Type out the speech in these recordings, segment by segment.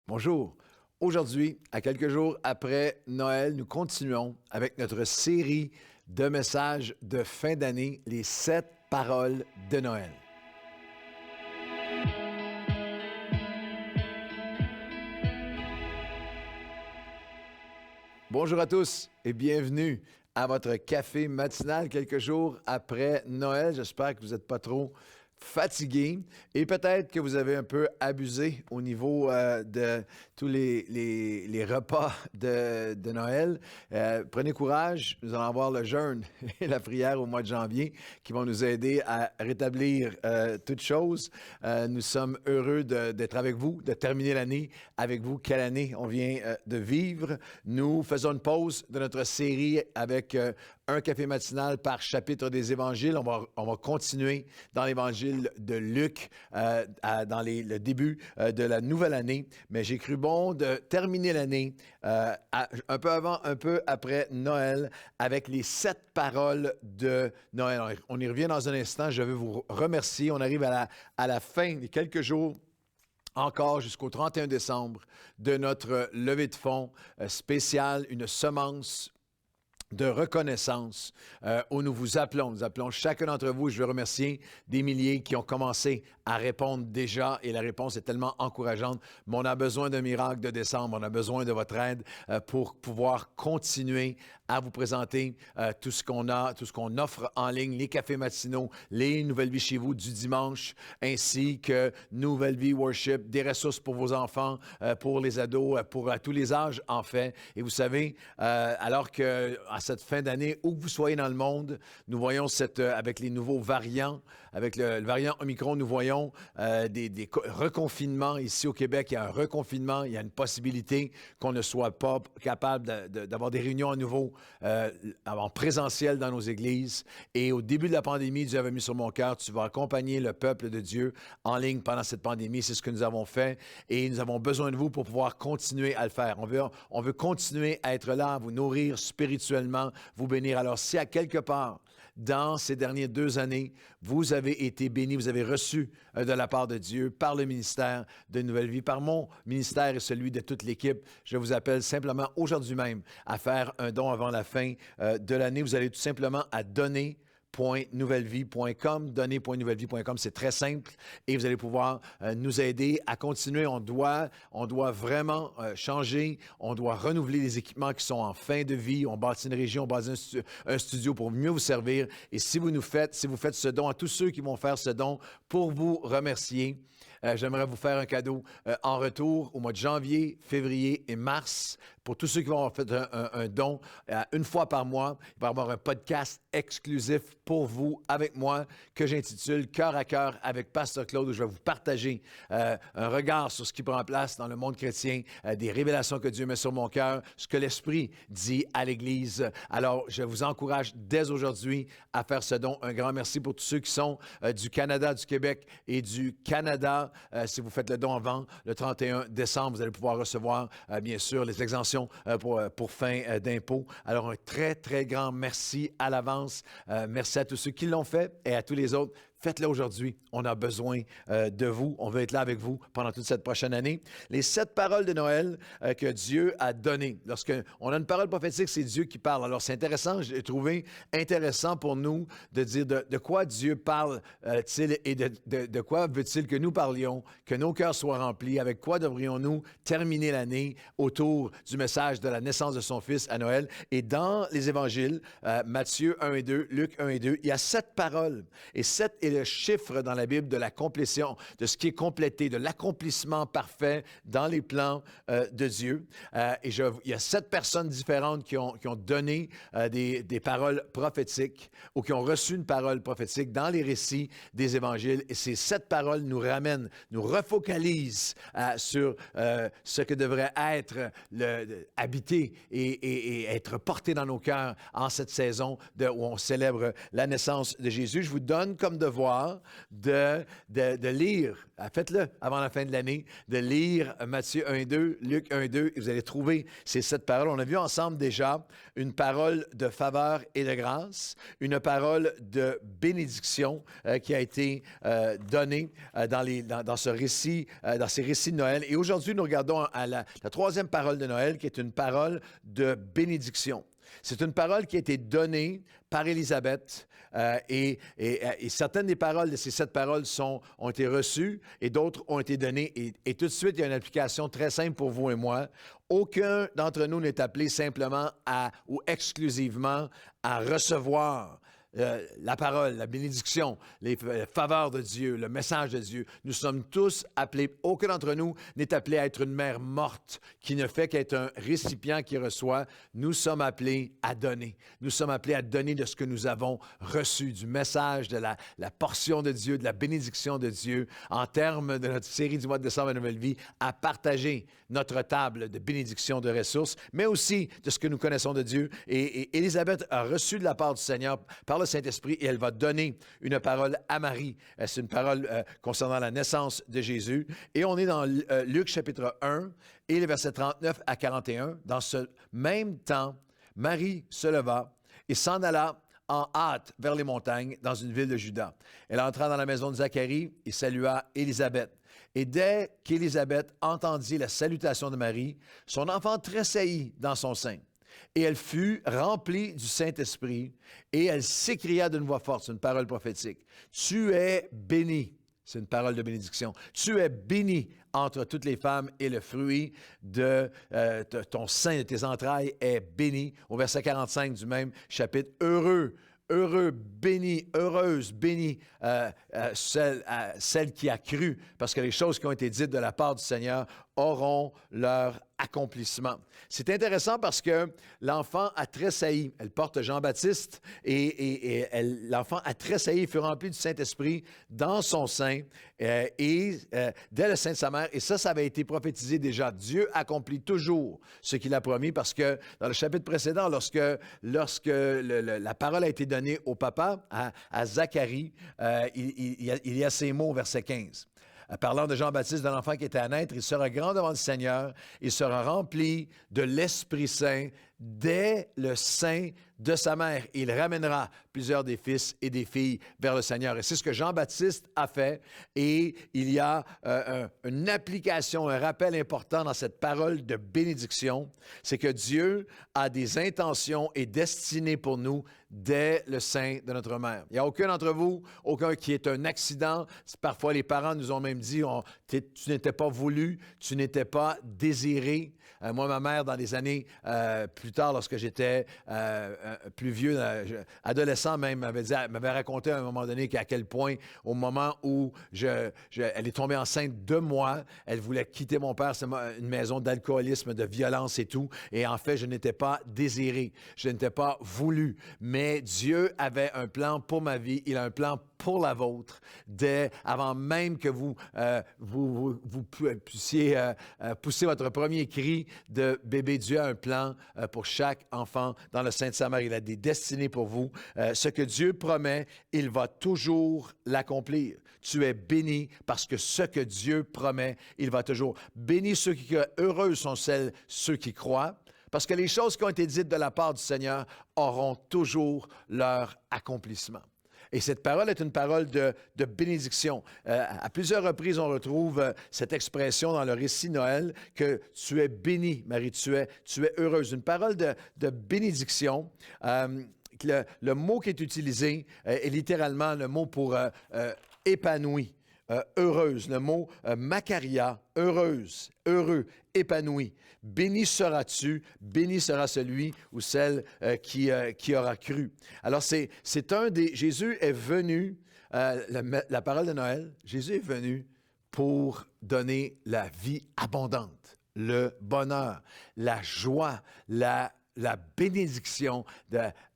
Bonjour. Aujourd'hui, à quelques jours après Noël, nous continuons avec notre série de messages de fin d'année, les 7 paroles de Noël. Bonjour à tous et bienvenue à votre café matinal quelques jours après Noël. J'espère que vous n'êtes pas trop fatigué et peut-être que vous avez un peu abusé au niveau de tous les repas de Noël. Prenez courage, nous allons avoir le jeûne et la prière au mois de janvier qui vont nous aider à rétablir toutes choses. Nous sommes heureux d'être avec vous, de terminer l'année avec vous. Quelle année on vient de vivre. Nous faisons une pause de notre série avec un café matinal par chapitre des évangiles. On va continuer dans l'évangile de Luc dans le début de la nouvelle année. Mais j'ai cru bon de terminer l'année un peu avant, un peu après Noël avec les 7 paroles de Noël. On y revient dans un instant. Je veux vous remercier. On arrive à la fin des quelques jours encore jusqu'au 31 décembre de notre levée de fonds spéciale, une semence de reconnaissance où nous vous appelons. Nous appelons chacun d'entre vous. Je veux remercier des milliers qui ont commencé à répondre déjà et la réponse est tellement encourageante. Mais on a besoin d'un miracle de décembre. On a besoin de votre aide pour pouvoir continuer à vous présenter tout ce qu'on a, tout ce qu'on offre en ligne, les cafés matinaux, les Nouvelles Vies chez vous du dimanche, ainsi que Nouvelle Vie Worship, des ressources pour vos enfants, pour les ados, pour tous les âges en fait. Et vous savez, alors que à cette fin d'année, où que vous soyez dans le monde, nous voyons avec les nouveaux variants, avec le variant Omicron, nous voyons des reconfinements. Ici au Québec, il y a un reconfinement, il y a une possibilité qu'on ne soit pas capable d'avoir des réunions à nouveau en présentiel dans nos églises. Et au début de la pandémie, Dieu avait mis sur mon cœur, tu vas accompagner le peuple de Dieu en ligne pendant cette pandémie. C'est ce que nous avons fait et nous avons besoin de vous pour pouvoir continuer à le faire. On veut continuer à être là, à vous nourrir spirituellement, vous bénir. Alors, si à quelque part, dans ces dernières 2 années, vous avez été bénis, vous avez reçu de la part de Dieu, par le ministère de Nouvelle Vie, par mon ministère et celui de toute l'équipe, je vous appelle simplement aujourd'hui même à faire un don avant la fin de l'année. Vous allez tout simplement à donner.nouvellevie.com, donner.nouvellevie.com, c'est très simple et vous allez pouvoir nous aider à continuer. On doit vraiment changer, on doit renouveler les équipements qui sont en fin de vie, on bâtit une région, on bâtit un studio pour mieux vous servir et si vous faites ce don, à tous ceux qui vont faire ce don pour vous remercier, j'aimerais vous faire un cadeau en retour au mois de janvier, février et mars. Pour tous ceux qui vont faire un don une fois par mois, il va y avoir un podcast exclusif pour vous, avec moi, que j'intitule « Cœur à cœur avec Pasteur Claude » où je vais vous partager un regard sur ce qui prend place dans le monde chrétien, des révélations que Dieu met sur mon cœur, ce que l'Esprit dit à l'Église. Alors, je vous encourage dès aujourd'hui à faire ce don. Un grand merci pour tous ceux qui sont du Canada, du Québec et du Canada. Si vous faites le don avant le 31 décembre, vous allez pouvoir recevoir, bien sûr, les exemptions pour fin d'impôt. Alors, un très, très grand merci à l'avance. Merci à tous ceux qui l'ont fait et à tous les autres. Faites-le aujourd'hui. On a besoin de vous. On veut être là avec vous pendant toute cette prochaine année. Les 7 paroles de Noël que Dieu a données. Lorsqu'on a une parole prophétique, c'est Dieu qui parle. Alors, c'est intéressant. J'ai trouvé intéressant pour nous de dire de quoi Dieu parle-t-il et de quoi veut-il que nous parlions, que nos cœurs soient remplis, avec quoi devrions-nous terminer l'année autour du message de la naissance de son Fils à Noël. Et dans les évangiles, Matthieu 1 et 2, Luc 1 et 2, il y a 7 paroles. Et 7 est le chiffre dans la Bible de la complétion, de ce qui est complété, de l'accomplissement parfait dans les plans de Dieu. Il y a 7 personnes différentes qui ont donné des paroles prophétiques ou qui ont reçu une parole prophétique dans les récits des évangiles. Et ces 7 paroles nous ramènent, nous refocalisent sur ce que devrait être habité et être porté dans nos cœurs en cette saison où on célèbre la naissance de Jésus. Je vous donne comme devoir devoir de lire, faites-le avant la fin de l'année, de lire Matthieu 1,2, Luc 1,2, et vous allez trouver ces 7 paroles. On a vu ensemble déjà une parole de faveur et de grâce, une parole de bénédiction qui a été donnée dans ces récits de Noël. Et aujourd'hui, nous regardons à la troisième parole de Noël, qui est une parole de bénédiction. C'est une parole qui a été donnée par Élisabeth et certaines des paroles de ces 7 paroles ont été reçues et d'autres ont été données. Et tout de suite, il y a une application très simple pour vous et moi. Aucun d'entre nous n'est appelé simplement ou exclusivement à recevoir la parole, la bénédiction, les faveurs de Dieu, le message de Dieu. Nous sommes tous appelés, aucun d'entre nous n'est appelé à être une mère morte qui ne fait qu'être un récipient qui reçoit. Nous sommes appelés à donner. Nous sommes appelés à donner de ce que nous avons reçu, du message, de la portion de Dieu, de la bénédiction de Dieu, en termes de notre série du mois de décembre, La Nouvelle Vie, à partager notre table de bénédiction, de ressources, mais aussi de ce que nous connaissons de Dieu. Et Élisabeth a reçu de la part du Seigneur par le Saint-Esprit et elle va donner une parole à Marie. C'est une parole concernant la naissance de Jésus. Et on est dans Luc chapitre 1 et les versets 39 à 41. Dans ce même temps, Marie se leva et s'en alla en hâte vers les montagnes dans une ville de Juda. Elle entra dans la maison de Zacharie et salua Élisabeth. Et dès qu'Élisabeth entendit la salutation de Marie, son enfant tressaillit dans son sein. Et elle fut remplie du Saint-Esprit, et elle s'écria d'une voix forte, c'est une parole prophétique, « Tu es bénie ». C'est une parole de bénédiction. « Tu es bénie entre toutes les femmes, et le fruit de ton sein, de tes entrailles est béni. » Au verset 45 du même chapitre, « Heureux, béni, heureuse, bénie celle qui a cru, parce que les choses qui ont été dites de la part du Seigneur auront leur accomplissement. » C'est intéressant parce que l'enfant a tressailli. Elle porte Jean-Baptiste et l'enfant a tressailli, il fut rempli du Saint-Esprit dans son sein dès le sein de sa mère. Et ça avait été prophétisé déjà. Dieu accomplit toujours ce qu'il a promis parce que dans le chapitre précédent, lorsque la parole a été donnée au papa, à Zacharie, il y a ces mots au verset 15. Parlant de Jean-Baptiste, de l'enfant qui était à naître, il sera grand devant le Seigneur, il sera rempli de l'Esprit Saint dès le sein de sa mère. Il ramènera plusieurs des fils et des filles vers le Seigneur. Et c'est ce que Jean-Baptiste a fait. Et il y a une application, un rappel important dans cette parole de bénédiction. C'est que Dieu a des intentions et destinées pour nous dès le sein de notre mère. Il n'y a aucun d'entre vous, aucun qui est un accident. Parfois, les parents nous ont même dit, tu n'étais pas voulu, tu n'étais pas désiré. Moi, ma mère, dans les années plus tard, lorsque j'étais plus vieux, adolescent même, m'avait raconté à un moment donné qu'à quel point, au moment où elle est tombée enceinte de moi, elle voulait quitter mon père. C'est une maison d'alcoolisme, de violence et tout. Et en fait, je n'étais pas désiré, je n'étais pas voulu. Mais Dieu avait un plan pour ma vie. Il a un plan pour la vôtre, avant même que vous puissiez pousser votre premier cri de bébé. Dieu a un plan pour chaque enfant dans le sein de sa mère. Il a des destinées pour vous. Ce que Dieu promet, il va toujours l'accomplir. Tu es béni parce que ce que Dieu promet, il va toujours. Bénis ceux qui croient. Heureux sont ceux qui croient. Parce que les choses qui ont été dites de la part du Seigneur auront toujours leur accomplissement. Et cette parole est une parole de bénédiction. À plusieurs reprises, on retrouve cette expression dans le récit de Noël que tu es bénie, Marie, tu es heureuse. Une parole de bénédiction. Le mot qui est utilisé est littéralement le mot pour épanoui. Heureuse, le mot Makaria, heureuse, heureux, épanoui. Béni seras-tu, béni sera celui ou celle qui aura cru. Alors, c'est un des... Jésus est venu, la parole de Noël, Jésus est venu pour donner la vie abondante, le bonheur, la joie, la bénédiction,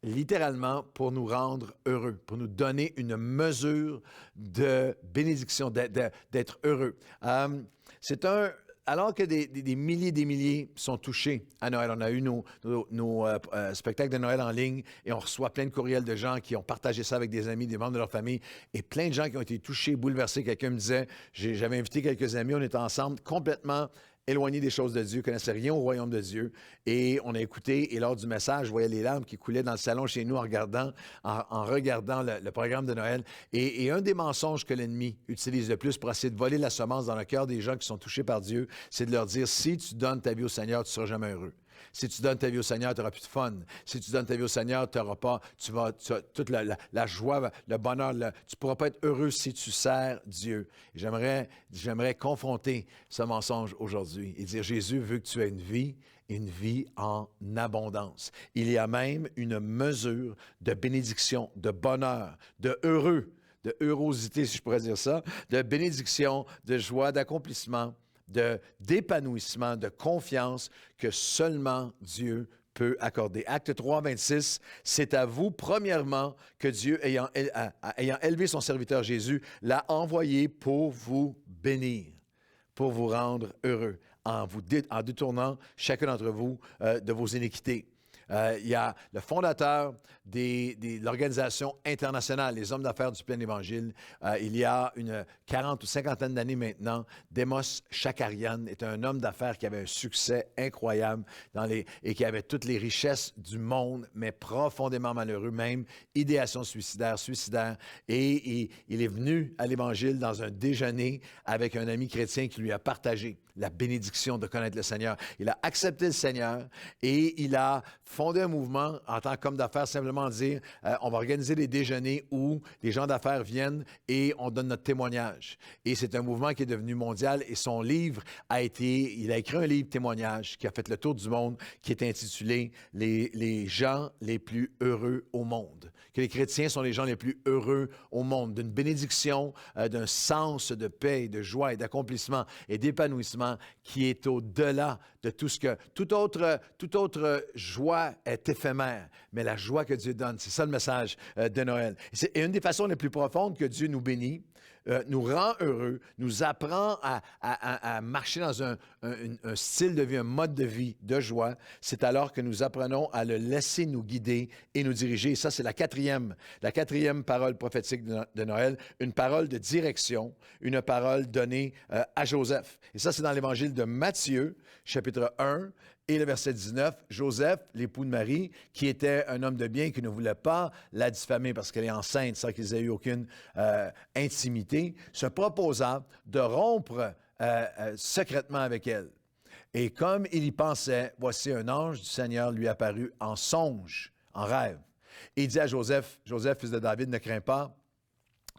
littéralement pour nous rendre heureux, pour nous donner une mesure de bénédiction, d'être heureux. alors que des milliers et des milliers sont touchés à Noël, on a eu nos spectacles de Noël en ligne et on reçoit plein de courriels de gens qui ont partagé ça avec des amis, des membres de leur famille et plein de gens qui ont été touchés, bouleversés. Quelqu'un me disait, j'avais invité quelques amis, on était ensemble complètement éloignés des choses de Dieu, ne connaissaient rien au royaume de Dieu. Et on a écouté, et lors du message, je voyais les larmes qui coulaient dans le salon chez nous en regardant le programme de Noël. Et un des mensonges que l'ennemi utilise le plus pour essayer de voler la semence dans le cœur des gens qui sont touchés par Dieu, c'est de leur dire, si tu donnes ta vie au Seigneur, tu ne seras jamais heureux. Si tu donnes ta vie au Seigneur, tu n'auras plus de fun. Si tu donnes ta vie au Seigneur, tu n'auras pas, tu as toute la joie, le bonheur, tu ne pourras pas être heureux si tu sers Dieu. J'aimerais confronter ce mensonge aujourd'hui et dire, Jésus veut que tu aies une vie en abondance. Il y a même une mesure de bénédiction, de bonheur, de heurosité, si je pourrais dire ça, de bénédiction, de joie, d'accomplissement, d'épanouissement, de confiance que seulement Dieu peut accorder. Acte 3, 26, c'est à vous, premièrement, que Dieu, ayant élevé son serviteur Jésus, l'a envoyé pour vous bénir, pour vous rendre heureux, en détournant chacun d'entre vous de vos iniquités. Il y a le fondateur de l'organisation internationale, les hommes d'affaires du plein évangile. Il y a une 40 ou 50 d'années maintenant, Demos Shakarian est un homme d'affaires qui avait un succès incroyable et qui avait toutes les richesses du monde, mais profondément malheureux, même idéation suicidaire. Et il est venu à l'Évangile dans un déjeuner avec un ami chrétien qui lui a partagé la bénédiction de connaître le Seigneur. Il a accepté le Seigneur et il a fondé un mouvement en tant qu'homme d'affaires, simplement dire, on va organiser des déjeuners où les gens d'affaires viennent et on donne notre témoignage. Et c'est un mouvement qui est devenu mondial et son livre il a écrit un livre témoignage qui a fait le tour du monde, qui est intitulé « Les gens les plus heureux au monde ». Que les chrétiens sont les gens les plus heureux au monde, d'une bénédiction, d'un sens de paix, de joie et d'accomplissement et d'épanouissement qui est au-delà de tout ce que... Toute autre joie est éphémère, mais la joie que Dieu donne, c'est ça le message de Noël. Et une des façons les plus profondes que Dieu nous bénit, nous rend heureux, nous apprend à marcher dans un style de vie, un mode de vie de joie, c'est alors que nous apprenons à le laisser nous guider et nous diriger. Et ça, c'est la quatrième parole prophétique de Noël, une parole de direction, une parole donnée à Joseph. Et ça, c'est dans l'Évangile de Matthieu, chapitre 1, et le verset 19, Joseph, l'époux de Marie, qui était un homme de bien, qui ne voulait pas la diffamer parce qu'elle est enceinte sans qu'ils aient eu aucune intimité, se proposa de rompre secrètement avec elle. Et comme il y pensait, voici un ange du Seigneur lui apparut en songe, en rêve. Et il dit à Joseph, fils de David, ne crains pas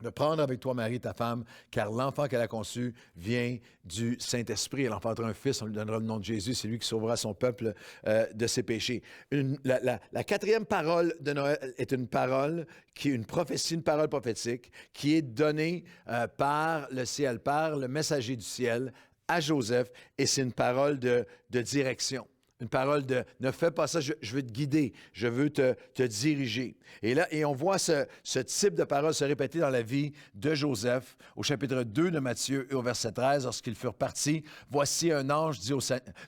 de prendre avec toi Marie, ta femme, car l'enfant qu'elle a conçu vient du Saint-Esprit. Elle enfantera un fils, on lui donnera le nom de Jésus, c'est lui qui sauvera son peuple de ses péchés. La quatrième parole de Noël est une parole une prophétie, une parole prophétique qui est donnée par le ciel, par le messager du ciel à Joseph, et c'est une parole de direction. Une parole de « ne fais pas ça, je veux te guider, je veux te diriger ». Et on voit ce type de parole se répéter dans la vie de Joseph au chapitre 2 de Matthieu et au verset 13, lorsqu'ils furent partis. Voici un ange du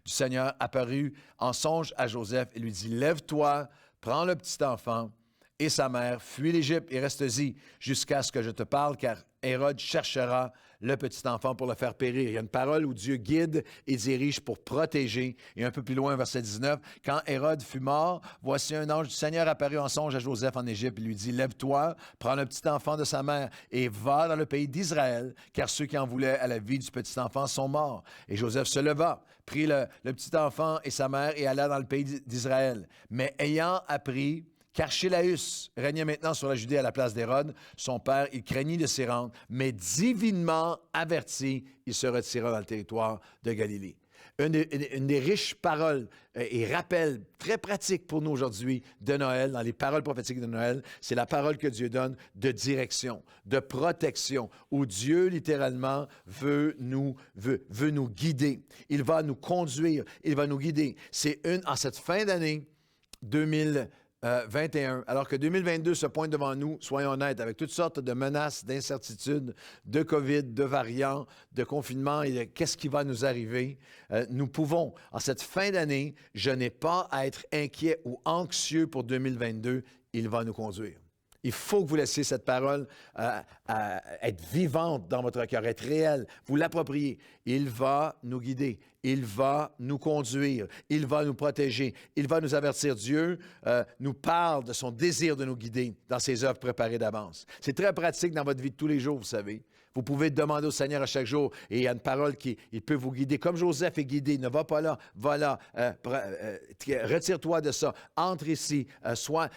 Seigneur apparu en songe à Joseph et lui dit « Lève-toi, prends le petit enfant et sa mère, fuis l'Égypte et reste-y jusqu'à ce que je te parle, car Hérode cherchera le petit enfant pour le faire périr. » Il y a une parole où Dieu guide et dirige pour protéger. Et un peu plus loin, verset 19, « Quand Hérode fut mort, voici un ange du Seigneur apparut en songe à Joseph en Égypte. Il lui dit, « Lève-toi, prends le petit enfant de sa mère et va dans le pays d'Israël, car ceux qui en voulaient à la vie du petit enfant sont morts. » Et Joseph se leva, prit le petit enfant et sa mère et alla dans le pays d'Israël. Mais ayant appris qu'Archélaüs régnait maintenant sur la Judée à la place d'Hérode, son père, il craignit de s'y rendre, mais divinement averti, il se retira dans le territoire de Galilée. Une des riches paroles et rappels très pratiques pour nous aujourd'hui de Noël, dans les paroles prophétiques de Noël, c'est la parole que Dieu donne de direction, de protection, où Dieu littéralement veut nous guider. Il va nous conduire, il va nous guider. En cette fin d'année 2023, 21. Alors que 2022 se pointe devant nous, soyons honnêtes, avec toutes sortes de menaces, d'incertitudes, de COVID, de variants, de confinement et de qu'est-ce qui va nous arriver, nous pouvons, en cette fin d'année, je n'ai pas à être inquiet ou anxieux pour 2022, il va nous conduire. Il faut que vous laissiez cette parole être vivante dans votre cœur, être réelle. Vous l'appropriez. Il va nous guider. Il va nous conduire. Il va nous protéger. Il va nous avertir. Dieu nous parle de son désir de nous guider dans ses œuvres préparées d'avance. C'est très pratique dans votre vie de tous les jours, vous savez. Vous pouvez demander au Seigneur à chaque jour et il y a une parole qui il peut vous guider. Comme Joseph est guidé, ne va pas là, va là, retire-toi de ça, entre ici, sois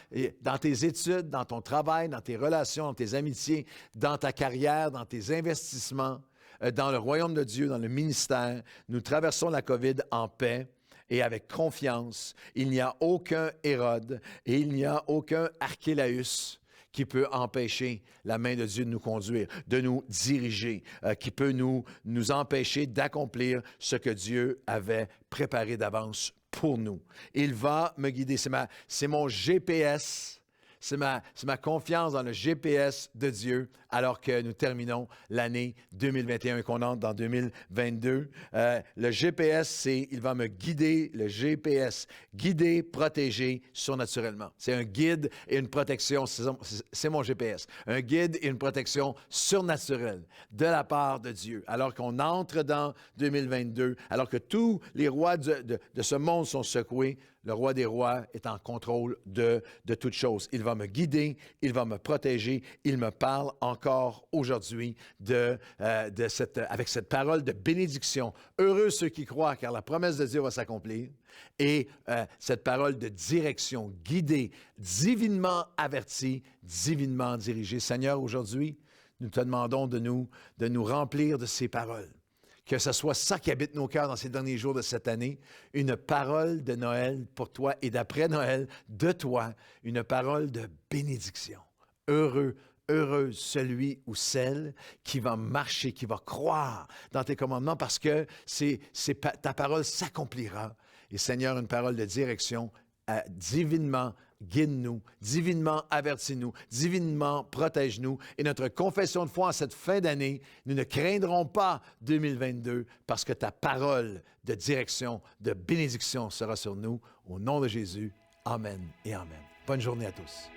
dans tes études, dans ton travail, dans tes relations, dans tes amitiés, dans ta carrière, dans tes investissements, dans le royaume de Dieu, dans le ministère. Nous traversons la COVID en paix et avec confiance. Il n'y a aucun Hérode et il n'y a aucun Archélaüs qui peut empêcher la main de Dieu de nous conduire, de nous diriger, qui peut nous empêcher d'accomplir ce que Dieu avait préparé d'avance pour nous. Il va me guider. C'est mon GPS. C'est ma confiance dans le GPS de Dieu alors que nous terminons l'année 2021 et qu'on entre dans 2022. Le GPS, il va me guider, le GPS, guider, protéger surnaturellement. C'est un guide et une protection, c'est mon GPS. Un guide et une protection surnaturelle de la part de Dieu. Alors qu'on entre dans 2022, alors que tous les rois de ce monde sont secoués, le roi des rois est en contrôle de toutes choses. Il va me guider, il va me protéger. Il me parle encore aujourd'hui avec cette parole de bénédiction. Heureux ceux qui croient, car la promesse de Dieu va s'accomplir. Et cette parole de direction, guidée, divinement avertie, divinement dirigée. Seigneur, aujourd'hui, nous te demandons de nous remplir de ces paroles. Que ce soit ça qui habite nos cœurs dans ces derniers jours de cette année, une parole de Noël pour toi et d'après Noël, de toi, une parole de bénédiction. Heureux celui ou celle qui va marcher, qui va croire dans tes commandements parce que ta parole s'accomplira. Et Seigneur, une parole de direction, divinement guide-nous, divinement avertis-nous, divinement protège-nous. Et notre confession de foi en cette fin d'année, nous ne craindrons pas 2022 parce que ta parole de direction, de bénédiction sera sur nous. Au nom de Jésus, amen et amen. Bonne journée à tous.